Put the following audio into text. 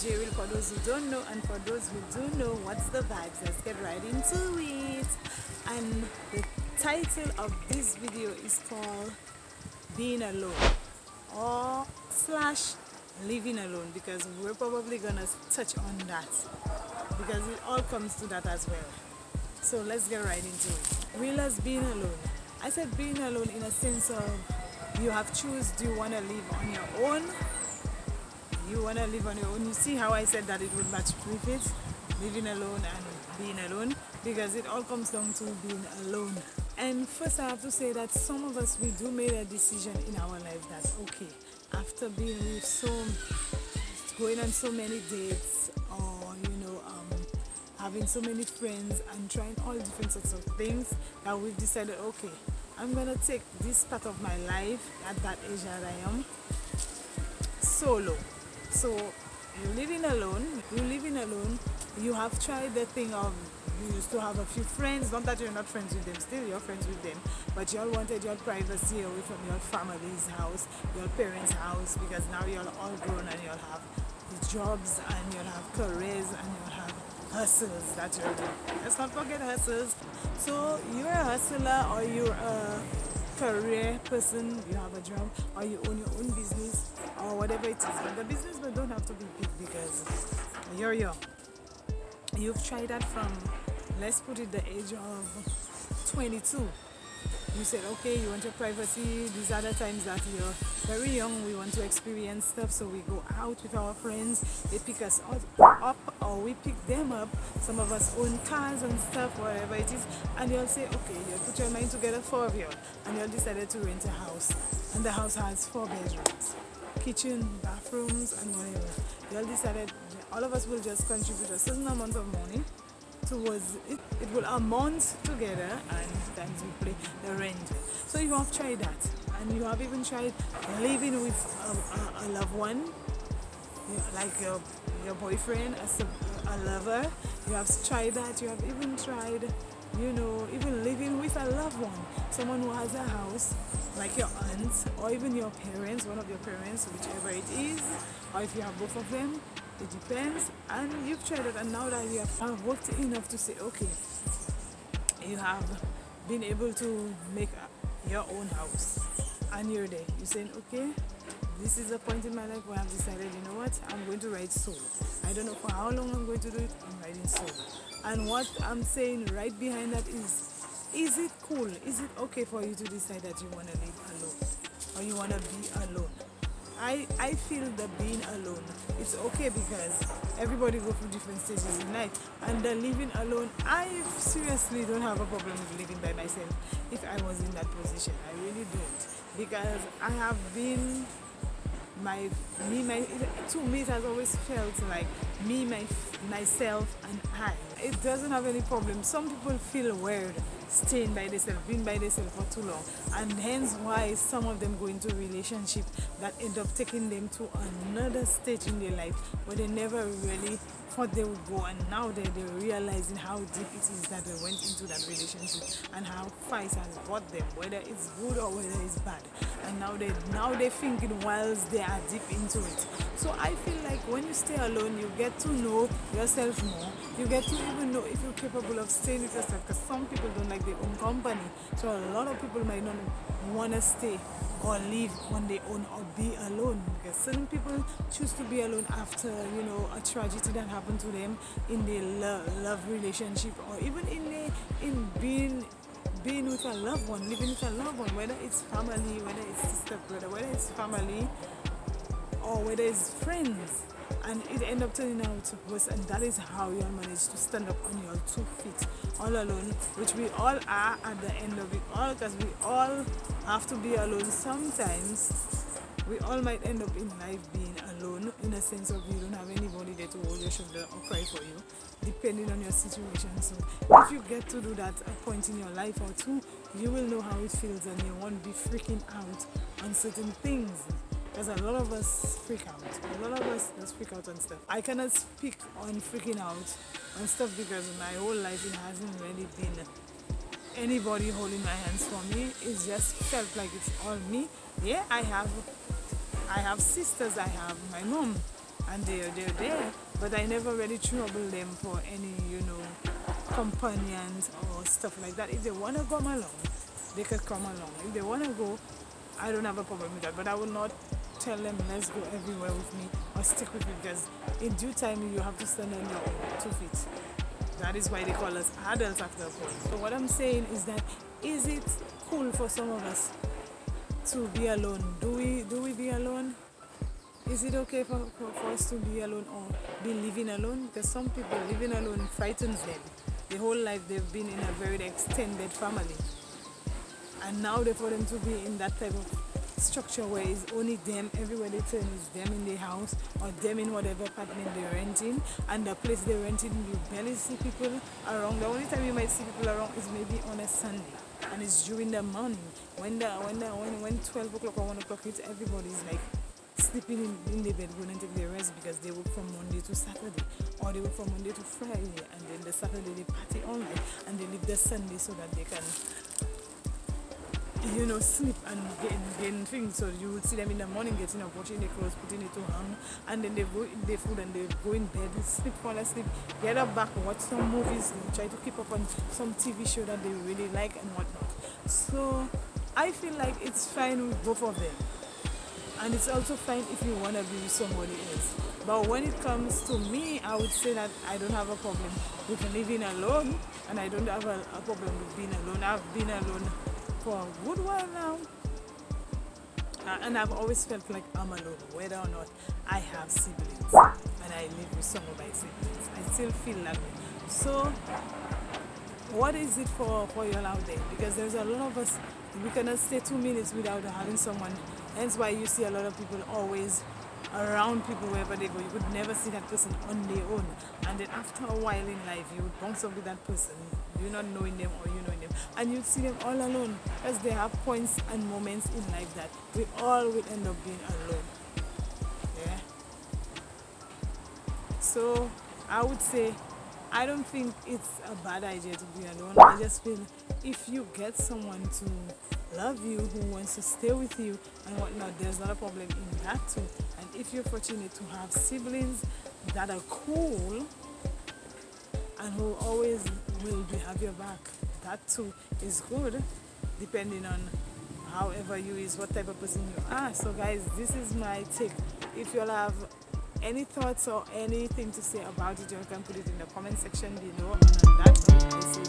Jerry for those who don't know, and for those who do know, what's the vibes? Let's get right into it. And the title of this video is called Being Alone or slash Living Alone, because we're probably gonna touch on that because it all comes to that as well. So let's get right into it. Real as being alone. I said being alone in a sense of you have choose, do you want to live on your own? You want to live on your own. You see how I said that it would match with it, living alone and being alone, because it all comes down to being alone. And first I have to say that some of us, we do make a decision in our life that okay, after being with going on so many dates, or having so many friends and trying all different sorts of things, that we've decided, okay, I'm gonna take this part of my life at that age that I am solo. So you're living alone, you have tried the thing of, you used to have a few friends, not that you're not friends with them, still you're friends with them, but you all wanted your privacy away from your family's house, your parents' house, because now you're all grown and you'll have jobs and you'll have careers and you'll have hustles that you're doing. Let's not forget hustles. So you're a hustler, or you're a career person, you have a job, or you own your own business, or whatever it is. But the business don't have to be big because you're young. You've tried that from, let's put it, the age of 22. You said, okay, you want your privacy. These are the times that you're very young, we want to experience stuff, so we go out with our friends. They pick us up or we pick them up. Some of us own cars and stuff, whatever it is. And you'll say, okay, you put your mind together, 4 of you, and you'll decided to rent a house. And the house has 4 bedrooms, kitchen, bathrooms, and whatever. You'll decided all of us will just contribute a certain amount of money towards it. It will amount together, and times we play the rent. So you have tried that, and you have even tried living with a loved one, like your boyfriend, as a lover. You have tried that. You have even tried, even living with a loved one, someone who has a house, like your aunt, or even your parents, one of your parents, whichever it is, or if you have both of them. It depends. And you've tried it, and now that you have worked enough to say, okay, you have been able to make your own house, and you're there. You're saying, okay, this is a point in my life where I've decided, you know what, I'm going to ride solo. I don't know for how long I'm going to do it, I'm riding solo. And what I'm saying right behind that is it cool? Is it okay for you to decide that you want to live alone, or you want to be alone? I feel that being alone, it's okay, because everybody go through different stages in life, and the living alone, I seriously don't have a problem with living by myself if I was in that position. I really don't, because I have been to me it has always felt like me, myself and I. It doesn't have any problem. Some people feel weird staying by themselves, being by themselves for too long, and hence why some of them go into a relationship that end up taking them to another stage in their life where they never really thought they would go, and now they're realizing how deep it is that they went into that relationship, and how far it has brought them, whether it's good or whether it's bad. And now they're thinking whilst they are deep into it. So I feel like when you stay alone, you get to know yourself more. You get to even know if you're capable of staying with yourself, because some people don't like their own company. So a lot of people might not want to stay or live on their own or be alone, because certain people choose to be alone after a tragedy that happened to them in their love relationship, or even in being with a loved one, living with a loved one, whether it's family, whether it's sister, brother, whether it's family, or whether it's friends, and it end up turning out worse. And that is how you'll manage to stand up on your 2 feet all alone, which we all are at the end of it all, because we all have to be alone sometimes. We all might end up in life being alone, in a sense of you don't have anybody there to hold your shoulder or cry for you, depending on your situation. So if you get to do that a point in your life or two, you will know how it feels, and you won't be freaking out on certain things. Because a lot of us freak out. A lot of us just freak out on stuff. I cannot speak on freaking out on stuff, because my whole life it hasn't really been anybody holding my hands for me. It's just felt like it's all me. Yeah, I have sisters, I have my mom, and they're there, but I never really trouble them for any, companions or stuff like that. If they want to come along, they could come along. If they want to go, I don't have a problem with that, but I will not tell them let's go everywhere with me or stick with me, because in due time you have to stand on your own 2 feet. That is why they call us adults after a point. So what I'm saying is that, is it cool for some of us to be alone? Do we be alone? Is it okay for us to be alone or be living alone? Because some people living alone frightens them. The whole life they've been in a very extended family. And now for them to be in that type of structure where it's only them, everywhere they turn is them in the house or them in whatever apartment they're renting, and the place they're renting you barely see people around. The only time you might see people around is maybe on a Sunday, and it's during the morning when 12 o'clock or 1 o'clock hits, everybody's like sleeping in the bed going to take their rest because they work from Monday to Saturday, or they work from Monday to Friday, and then the Saturday they party all night and they leave the Sunday so that they can sleep and gain things. So you would see them in the morning getting up, washing their clothes, putting it to hang, and then they go eat their food and they go in bed, sleep, fall asleep, get up back, watch some movies, and try to keep up on some TV show that they really like and whatnot. So I feel like it's fine with both of them. And it's also fine if you want to be with somebody else. But when it comes to me, I would say that I don't have a problem with living alone, and I don't have a problem with being alone. I've been alone for a good while now, and I've always felt like I'm alone, whether or not I have siblings and I live with some of my siblings. I still feel that way. So what is it for y'all out there? Because there's a lot of us, we cannot stay 2 minutes without having someone. Hence why you see a lot of people always around people wherever they go. You could never see that person on their own, and then after a while in life you would bounce up with that person, you not knowing them or you knowing them, and you'd see them all alone, because they have points and moments in life that we all will end up being alone. Yeah. So I would say I don't think it's a bad idea to be alone. I just feel if you get someone to love you, who wants to stay with you and whatnot, there's not a problem in that too. And if you're fortunate to have siblings that are cool and who always will have your back, that too is good, depending on however you is, what type of person you are. So guys, this is my take. If you'll have any thoughts or anything to say about it, you can put it in the comment section below. And on that note, I say